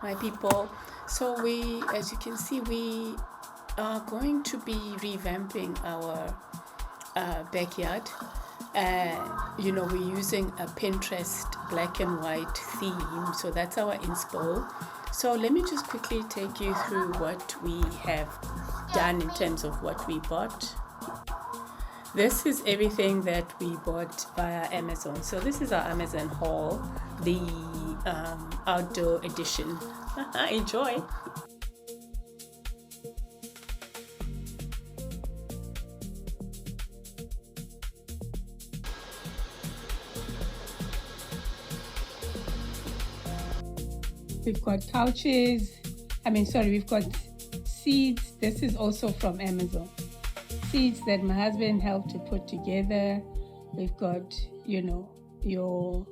my people. So we, as you can see, we are going to be revamping our backyard. We're using a Pinterest black and white theme, so that's our inspo. So let me just quickly take you through what we have done in terms of what we bought. This is everything that we bought via Amazon. So this is our Amazon haul, the outdoor edition. Enjoy. We've got couches. We've got seats. This is also from Amazon. Seats that my husband helped to put together. We've got, your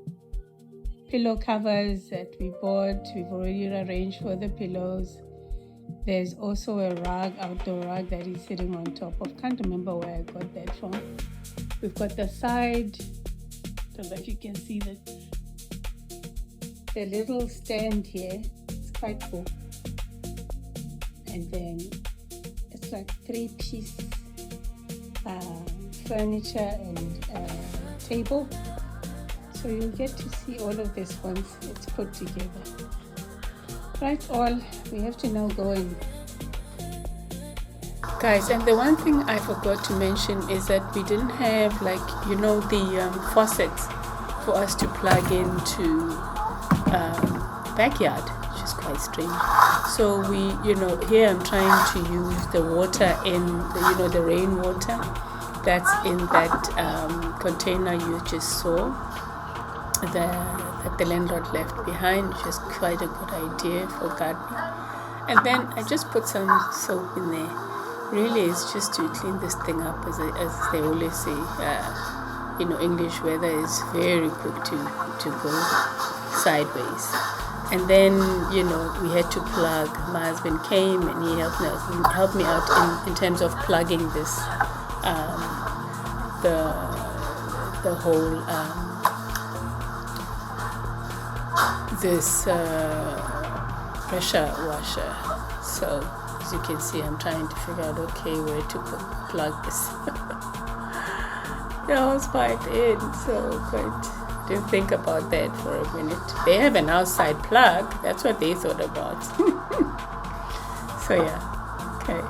pillow covers that we bought. We've already arranged for the pillows. There's also a rug, outdoor rug that is sitting on top of. Can't remember where I got that from. We've got the side. Don't know if you can see the little stand here. It's quite cool. And then it's like 3-piece furniture and table. So you'll get to see all of this once it's put together. Right, all we have to now go in. Guys, and the one thing I forgot to mention is that we didn't have the faucets for us to plug into backyard, which is quite strange. So we, here I'm trying to use the water in the rainwater that's in that container you just saw that the landlord left behind, which is quite a good idea for gardening. And then I just put some soap in there. Really, it's just to clean this thing up, as they always say. English weather is very quick to go sideways. And then, we had to plug. My husband came and he helped me out in terms of plugging this, the whole, this pressure washer. So, as you can see, I'm trying to figure out, where to plug this. Yeah, I was quite in, didn't think about that for a minute. They have an outside plug. That's what they thought about. So yeah, okay.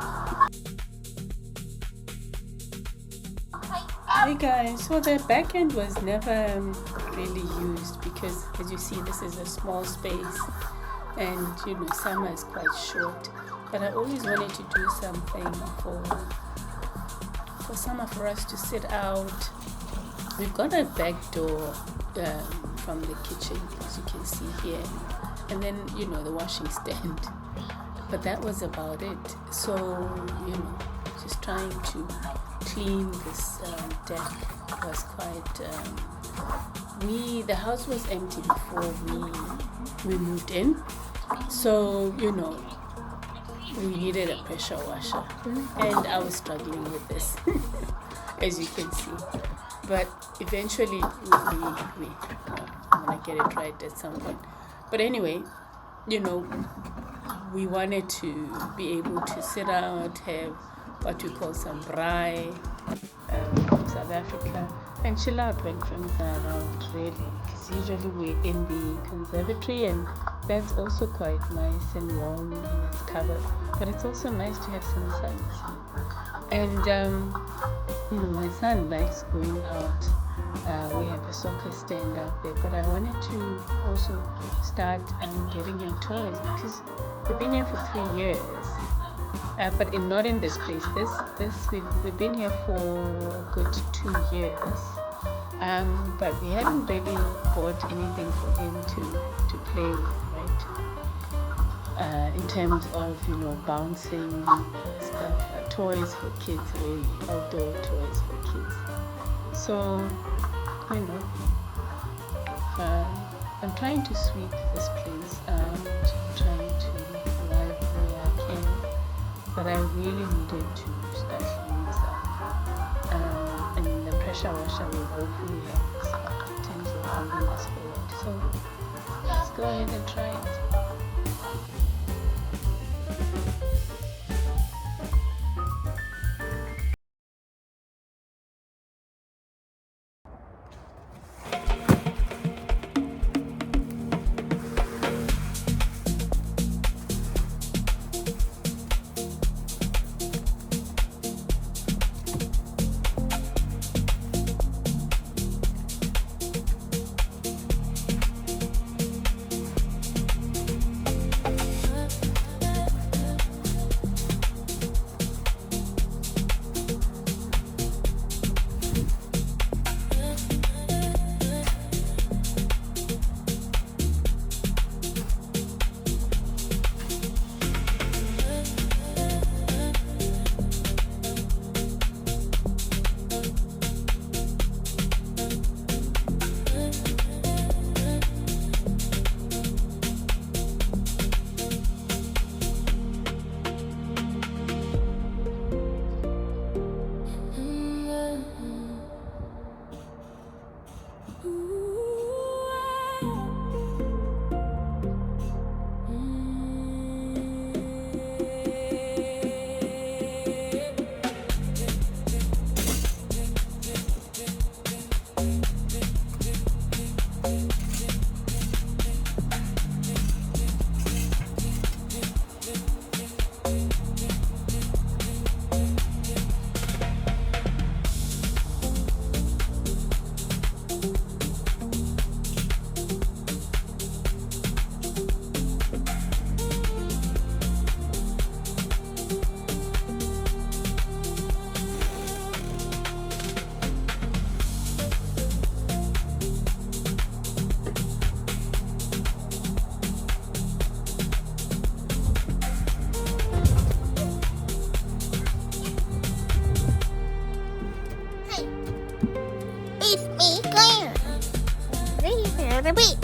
Hey guys, so the back end was never really used because, as you see, this is a small space and summer is quite short. But I always wanted to do something for summer for us to sit out. We've got a back door from the kitchen, as you can see here, and then the washing stand, but that was about it. So just trying to clean this deck was quite the house was empty before we moved in, so we needed a pressure washer, and I was struggling with this as you can see. But eventually, I'm gonna get it right at some point. But anyway, we wanted to be able to sit out, have what we call some braai from South Africa, and chill out when friends are around, really. Because usually we're in the conservatory, and that's also quite nice and warm and it's covered. But it's also nice to have some sun. And my son likes going out. We have a soccer stand out there, but I wanted to also start getting him toys because we've been here for 3 years, but not in this place. We've been here for a good 2 years, but we haven't really bought anything for him to play with, right? In terms of bouncing stuff. Toys for kids, really, outdoor toys for kids. So, I'm trying to sweep this place out, trying to live where I can, but I really needed to start cleaning this up. And the pressure washer will hopefully help us out in terms of moving this forward. So, let's go ahead and try it. repeat.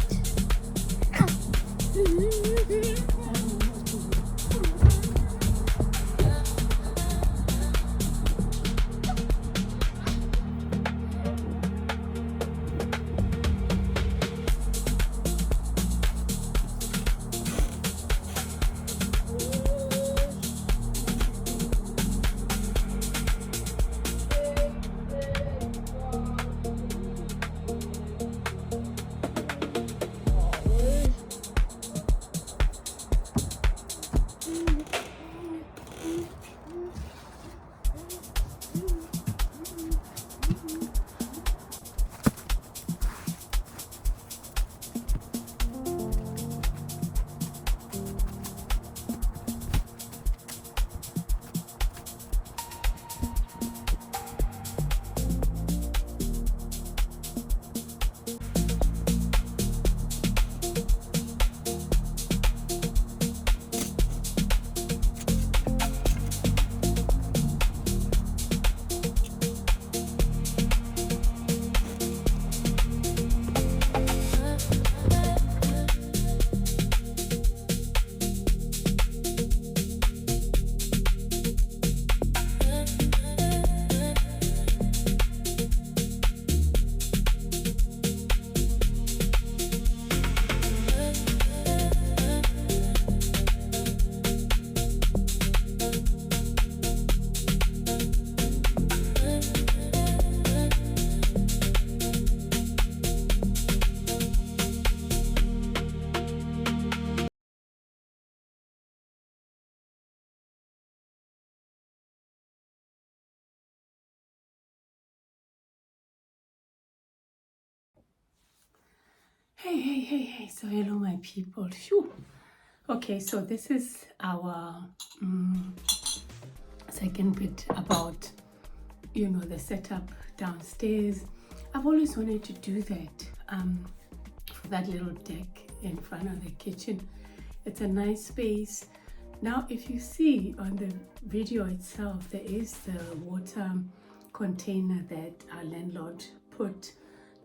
Hey. So hello, my people. Phew. Okay, so this is our second bit about, the setup downstairs. I've always wanted to do that for that little deck in front of the kitchen. It's a nice space. Now, if you see on the video itself, there is the water container that our landlord put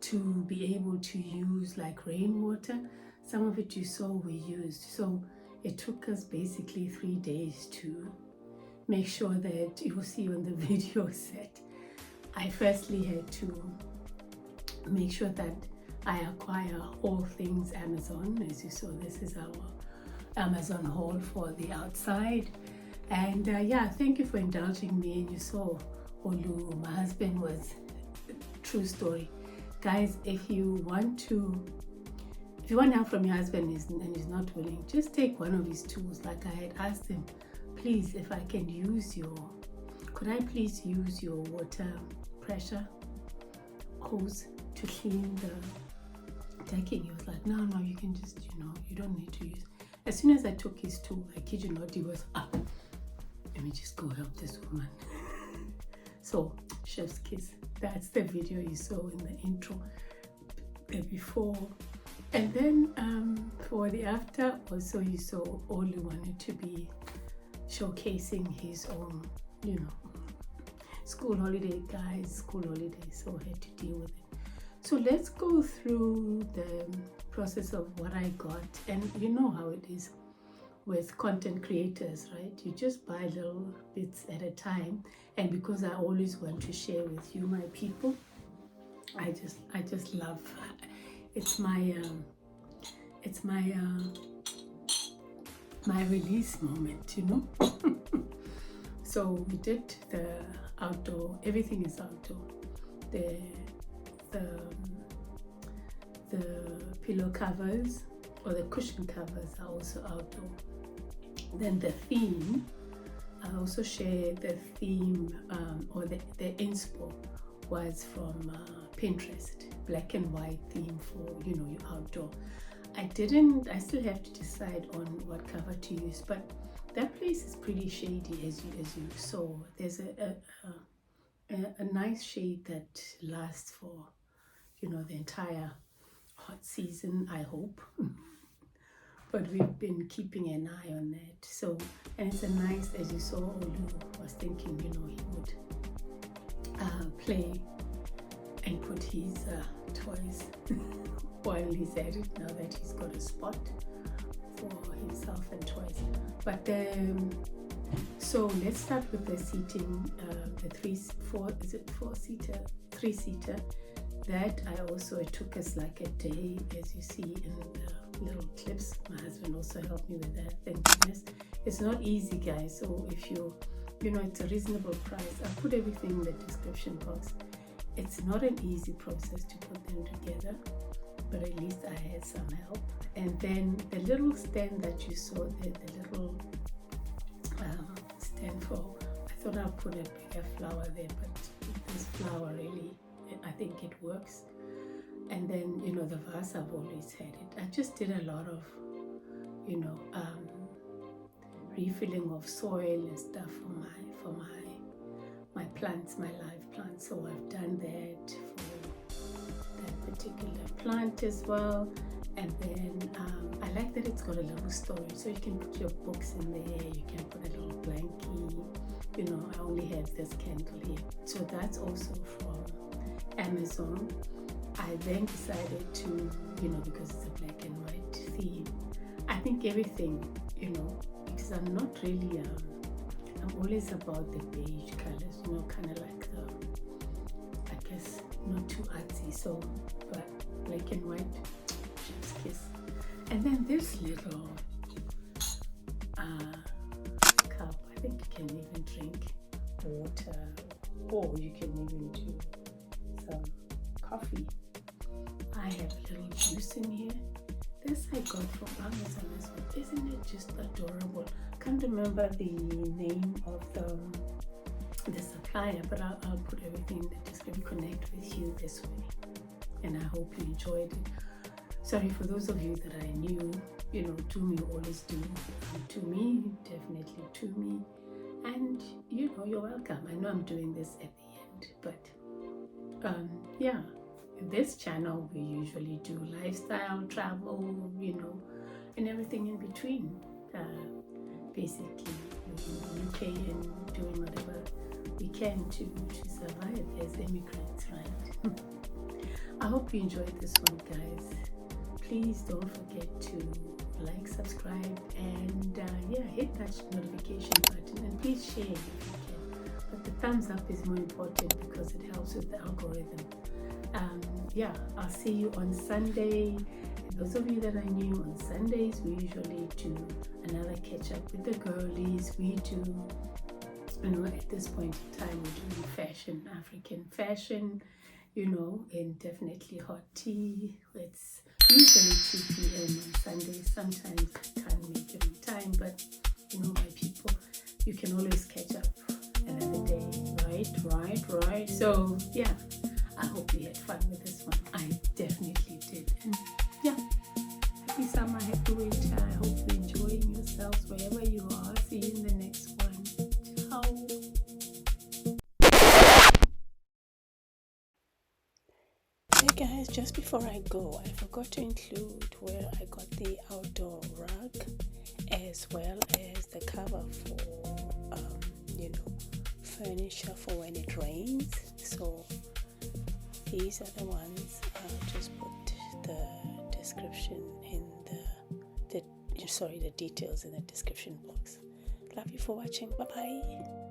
to be able to use like rainwater. Some of it you saw we used. So it took us basically 3 days to make sure that you will see on the video set. I firstly had to make sure that I acquire all things Amazon. As you saw, this is our Amazon haul for the outside. And thank you for indulging me. And you saw Olu, my husband, was true story. Guys, if you want help from your husband and he's not willing, just take one of his tools. Like I had asked him, please, if I can could I please use your water pressure hose to clean the decking? He was like, no, you can just, you don't need to use. As soon as I took his tool, I kid you not, he was up. Let me just go help this woman. So, chef's kiss. That's the video you saw in the intro, the before. And then for the after, also you saw Olu wanted to be showcasing his own, school holiday, guys, school holiday. So I had to deal with it. So let's go through the process of what I got. And you know how it is with content creators, right? You just buy little bits at a time. And because I always want to share with you, my people, I just love, it's my release moment, So we did the outdoor, everything is outdoor. The pillow covers or the cushion covers are also outdoor. Then the theme, I also shared the theme or the inspo was from Pinterest, black and white theme for your outdoor. I still have to decide on what cover to use, but that place is pretty shady as you saw. There's a nice shade that lasts for the entire hot season, I hope. But we've been keeping an eye on that. So, and it's a nice, as you saw, Olu was thinking, he would play and put his toys while he's at it, now that he's got a spot for himself and toys. But so let's start with the seating, the 3-seater. That it took us like a day, as you see in the little clips. My husband also helped me with that, thank goodness. It's not easy, guys, so if it's a reasonable price. I'll put everything in the description box. It's not an easy process to put them together, but at least I had some help. And then the little stand that you saw there, the little stand for, I thought I'll put a bigger flower there, but this flower really, I think it works. And then the vase, I've always had it. I just did a lot of refilling of soil and stuff for my plants, my live plants. So I've done that for that particular plant as well. And then I like that it's got a little storage, so you can put your books in there, you can put a little blankie. I only have this candle here, so that's also from Amazon. I then decided to, because it's a black and white theme, I think everything, because I'm not really, I'm always about the beige colors, kind of like I guess, not too artsy, so, but black and white, chef's kiss. And then this little cup, I think you can even drink water, or you can even do some coffee. I have a little juice in here. This I got from Amazon as well. Isn't it just adorable? Can't remember the name of the supplier, but I'll put everything in the description. Connect with you this way, and I hope you enjoyed it. Sorry for those of you that I knew, Tumi always do. Tumi, definitely Tumi, and you're welcome. I know I'm doing this at the end, but yeah. This channel we usually do lifestyle, travel, and everything in between. Basically, in the UK and doing whatever we can to survive as immigrants, right? I hope you enjoyed this one, guys. Please don't forget to like, subscribe, and hit that notification button, and please share if you can. But the thumbs up is more important because it helps with the algorithm. I'll see you on Sunday. And those of you that are new, on Sundays we usually do another catch up with the girlies. We do, at this point in time we're doing fashion, African fashion, and definitely hot tea. It's usually 2 p.m. on Sundays. Sometimes I can't make it on time, but my people, you can always catch up another day, right? So I hope you had fun with this one. I definitely did. And happy summer, happy winter. I hope you're enjoying yourselves wherever you are. See you in the next one. Ciao. Hey guys, just before I go, I forgot to include where I got the outdoor rug, as well as the cover for furniture for when it rains. So these are the ones. I'll just put the description in the details in the description box. Love you for watching. Bye bye.